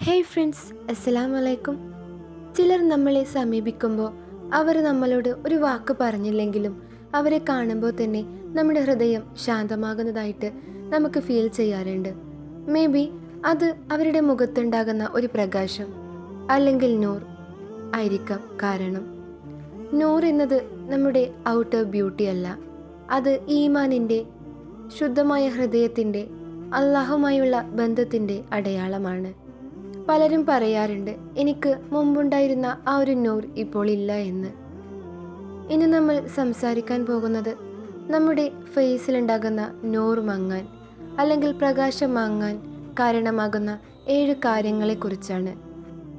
Hey friends, അസ്സലാമു അലൈക്കും. ചിലർ നമ്മളെ സമീപിക്കുമ്പോൾ അവർ നമ്മളോട് ഒരു വാക്ക് പറഞ്ഞില്ലെങ്കിലും അവരെ കാണുമ്പോൾ തന്നെ നമ്മുടെ ഹൃദയം ശാന്തമാകുന്നതായിട്ട് നമുക്ക് ഫീൽ ചെയ്യാറുണ്ട്. മേ ബി അത് അവരുടെ മുഖത്തുണ്ടാകുന്ന ഒരു പ്രകാശം അല്ലെങ്കിൽ നൂർ ആയിരിക്കാം കാരണം. നൂർ എന്നത് നമ്മുടെ ഔട്ടർ ബ്യൂട്ടി അല്ല, അത് ഈമാനിൻ്റെ, ശുദ്ധമായ ഹൃദയത്തിൻ്റെ, അള്ളാഹുമായുള്ള ബന്ധത്തിൻ്റെ അടയാളമാണ്. പലരും പറയാറുണ്ട്, എനിക്ക് മുമ്പുണ്ടായിരുന്ന ആ ഒരു നൂർ ഇപ്പോൾ ഇല്ല എന്ന്. ഇന്ന് നമ്മൾ സംസാരിക്കാൻ പോകുന്നത് നമ്മുടെ ഫേസിലുണ്ടാകുന്ന നൂർ മങ്ങാൻ അല്ലെങ്കിൽ പ്രകാശം മങ്ങാൻ കാരണമാകുന്ന 7 കാര്യങ്ങളെക്കുറിച്ചാണ്.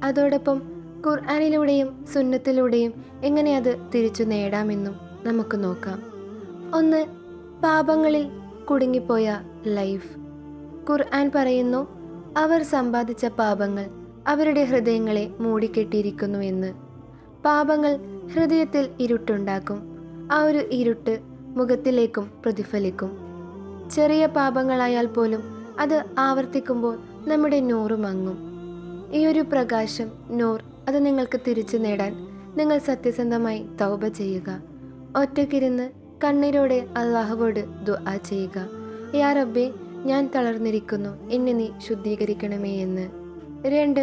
അതോടൊപ്പം ഖുർആനിലൂടെയും സുന്നത്തിലൂടെയും എങ്ങനെ അത് തിരിച്ചു നേടാമെന്നും നമുക്ക് നോക്കാം. 1. പാപങ്ങളിൽ കുടുങ്ങിപ്പോയ ലൈഫ്. ഖുർആൻ പറയുന്നു, അവർ സമ്പാദിച്ച പാപങ്ങൾ അവരുടെ ഹൃദയങ്ങളെ മൂടിക്കെട്ടിയിരിക്കുന്നു എന്ന്. പാപങ്ങൾ ഹൃദയത്തിൽ ഇരുട്ടുണ്ടാക്കും. ആ ഒരു ഇരുട്ട് മുഖത്തിലേക്കും പ്രതിഫലിക്കും. ചെറിയ പാപങ്ങളായാൽ പോലും അത് ആവർത്തിക്കുമ്പോൾ നമ്മുടെ നൂറ് മങ്ങും. ഈ ഒരു പ്രകാശം നൂർ അത് നിങ്ങൾക്ക് തിരിച്ചു നേടാൻ നിങ്ങൾ സത്യസന്ധമായി തൗബ ചെയ്യുക. ഒറ്റയ്ക്കിരുന്ന് കണ്ണീരോടെ അള്ളാഹുവോട് ദുആ ചെയ്യുക. യാ റബ്ബേ, ഞാൻ തളർന്നിരിക്കുന്നു, എന്നെ നീ ശുദ്ധീകരിക്കണമേ എന്ന്. 2.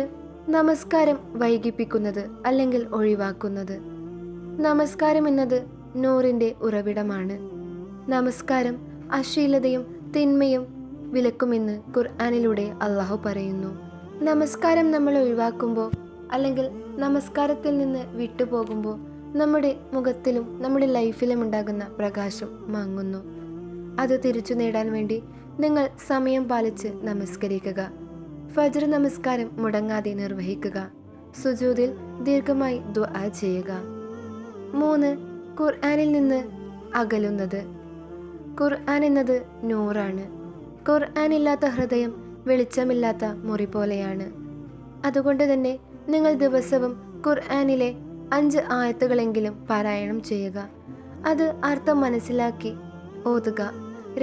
നമസ്കാരം വൈകിപ്പിക്കുന്നത് അല്ലെങ്കിൽ ഒഴിവാക്കുന്നത്. നമസ്കാരം എന്നത് നൂറിൻ്റെ ഉറവിടമാണ്. നമസ്കാരം അശ്ലീലതയും തിന്മയും വിലക്കുമെന്ന് ഖുർആനിലൂടെ അള്ളാഹു പറയുന്നു. നമസ്കാരം നമ്മൾ ഒഴിവാക്കുമ്പോൾ അല്ലെങ്കിൽ നമസ്കാരത്തിൽ നിന്ന് വിട്ടുപോകുമ്പോൾ നമ്മുടെ മുഖത്തിലും നമ്മുടെ ലൈഫിലും ഉണ്ടാകുന്ന പ്രകാശം മങ്ങുന്നു. അത് തിരിച്ചു നേടാൻ വേണ്ടി നിങ്ങൾ സമയം പാലിച്ച് നമസ്കരിക്കുക. ഫജ്ർ നമസ്കാരം മുടങ്ങാതെ നിർവഹിക്കുക. സുജൂദിൽ ദീർഘമായി ദുആ ചെയ്യുക. 3. ഖുർആനിൽ നിന്ന് അകലുന്നത്. ഖുർആൻ എന്നത് നൂറാണ്. ഖുർആൻ ഇല്ലാത്ത ഹൃദയം വെളിച്ചമില്ലാത്ത മുറി പോലെയാണ്. അതുകൊണ്ട് തന്നെ നിങ്ങൾ ദിവസവും ഖുർആനിലെ 5 ആയത്തുകളെങ്കിലും പാരായണം ചെയ്യുക. അത് അർത്ഥം മനസ്സിലാക്കി ഓതുക.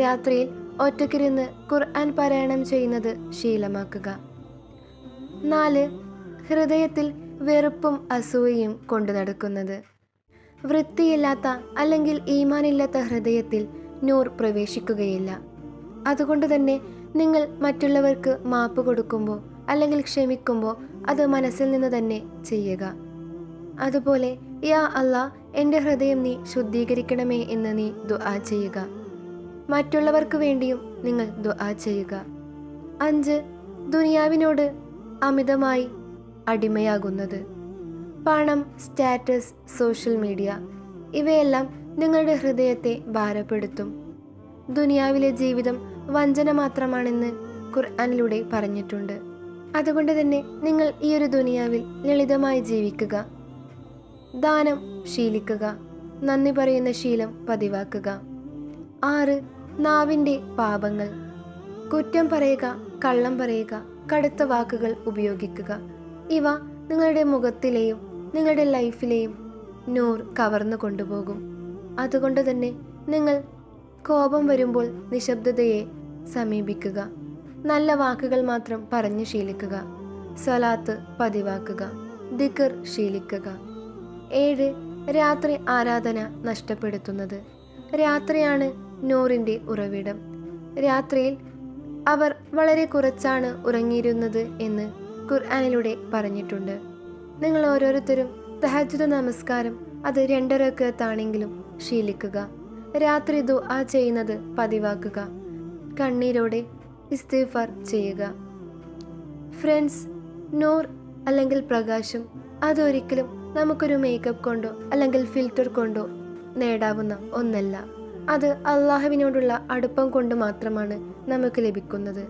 രാത്രിയിൽ ഒറ്റയ്ക്കിരുന്ന് ഖുർആൻ പാരായണം ചെയ്യുന്നത് ശീലമാക്കുക. 4. ഹൃദയത്തിൽ വെറുപ്പും അസൂയയും കൊണ്ടു നടക്കുന്നത്. വൃത്തിയില്ലാത്ത അല്ലെങ്കിൽ ഈമാനില്ലാത്ത ഹൃദയത്തിൽ നൂർ പ്രവേശിക്കുകയില്ല. അതുകൊണ്ട് തന്നെ നിങ്ങൾ മറ്റുള്ളവർക്ക് മാപ്പ് കൊടുക്കുമ്പോൾ അല്ലെങ്കിൽ ക്ഷമിക്കുമ്പോൾ അത് മനസ്സിൽ നിന്ന് തന്നെ ചെയ്യുക. അതുപോലെ യാ അല്ലാ, എൻ്റെ ഹൃദയം നീ ശുദ്ധീകരിക്കണമേ എന്ന് നീ ദുആ ചെയ്യുക. മറ്റുള്ളവർക്ക് വേണ്ടിയും നിങ്ങൾ ദുആ ചെയ്യുക. 5. ദുനിയാവിനോട് അമിതമായി അടിമയാകുന്നത്. പണം, സ്റ്റാറ്റസ്, സോഷ്യൽ മീഡിയ ഇവയെല്ലാം നിങ്ങളുടെ ഹൃദയത്തെ ഭാരപ്പെടുത്തും. ദുനിയാവിലെ ജീവിതം വഞ്ചന മാത്രമാണെന്ന് ഖുർആനിലൂടെ പറഞ്ഞിട്ടുണ്ട്. അതുകൊണ്ട് തന്നെ നിങ്ങൾ ഈ ഒരു ദുനിയാവിൽ ലളിതമായി ജീവിക്കുക. ദാനം ശീലിക്കുക. നന്ദി പറയുന്ന ശീലം പതിവാക്കുക. 6. നാവിൻ്റെ പാപങ്ങൾ. കുറ്റം പറയുക, കള്ളം പറയുക, കടുത്ത വാക്കുകൾ ഉപയോഗിക്കുക. ഇവ നിങ്ങളുടെ മുഖത്തിലെയും നിങ്ങളുടെ ലൈഫിലെയും നൂർ കവർന്നു കൊണ്ടുപോകും. അതുകൊണ്ട് തന്നെ നിങ്ങൾ കോപം വരുമ്പോൾ നിശബ്ദതയെ സമീപിക്കുക. നല്ല വാക്കുകൾ മാത്രം പറഞ്ഞു ശീലിക്കുക. സ്വലാത്ത് പതിവാക്കുക. ദിക്ർ ശീലിക്കുക. 7. രാത്രി ആരാധന നഷ്ടപ്പെടുത്തുന്നത്. രാത്രിയാണ് നൂറിൻ്റെ ഉറവിടം. രാത്രിയിൽ അവർ വളരെ കുറച്ചാണ് ഉറങ്ങിയിരുന്നത് എന്ന് ഖുർആനിലൂടെ പറഞ്ഞിട്ടുണ്ട്. നിങ്ങൾ ഓരോരുത്തരും തഹജ്ജുദ് നമസ്കാരം അത് 2 റക്അത്താണെങ്കിലും ശീലിക്കുക. രാത്രി ദുആ ചെയ്യുന്നത് പതിവാക്കുക. കണ്ണീരോടെ ഇസ്തിഗ്ഫാർ ചെയ്യുക. ഫ്രണ്ട്സ്, നൂർ അല്ലെങ്കിൽ പ്രകാശം അതൊരിക്കലും നമുക്കൊരു മേക്കപ്പ് കൊണ്ടോ അല്ലെങ്കിൽ ഫിൽറ്റർ കൊണ്ടോ നേടാവുന്ന ഒന്നല്ല. അത് അള്ളാഹുവിനോടുള്ള അടുപ്പം കൊണ്ട് മാത്രമാണ് നമുക്ക് ലഭിക്കുന്നത്.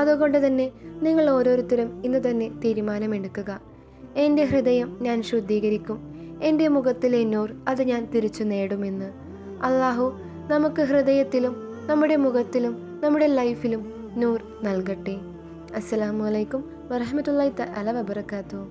അതുകൊണ്ട് തന്നെ നിങ്ങൾ ഓരോരുത്തരും ഇന്ന് തന്നെ തീരുമാനമെടുക്കുക. എൻ്റെ ഹൃദയം ഞാൻ ശുദ്ധീകരിക്കും, എൻ്റെ മുഖത്തിലെ നൂർ അത് ഞാൻ തിരിച്ചു നേടുമെന്ന്. അള്ളാഹു നമുക്ക് ഹൃദയത്തിലും നമ്മുടെ മുഖത്തിലും നമ്മുടെ ലൈഫിലും നൂർ നൽകട്ടെ. അസ്സലാമു അലൈക്കും വറഹ്മത്തുള്ളാഹി തആല വബറകാതുഹു.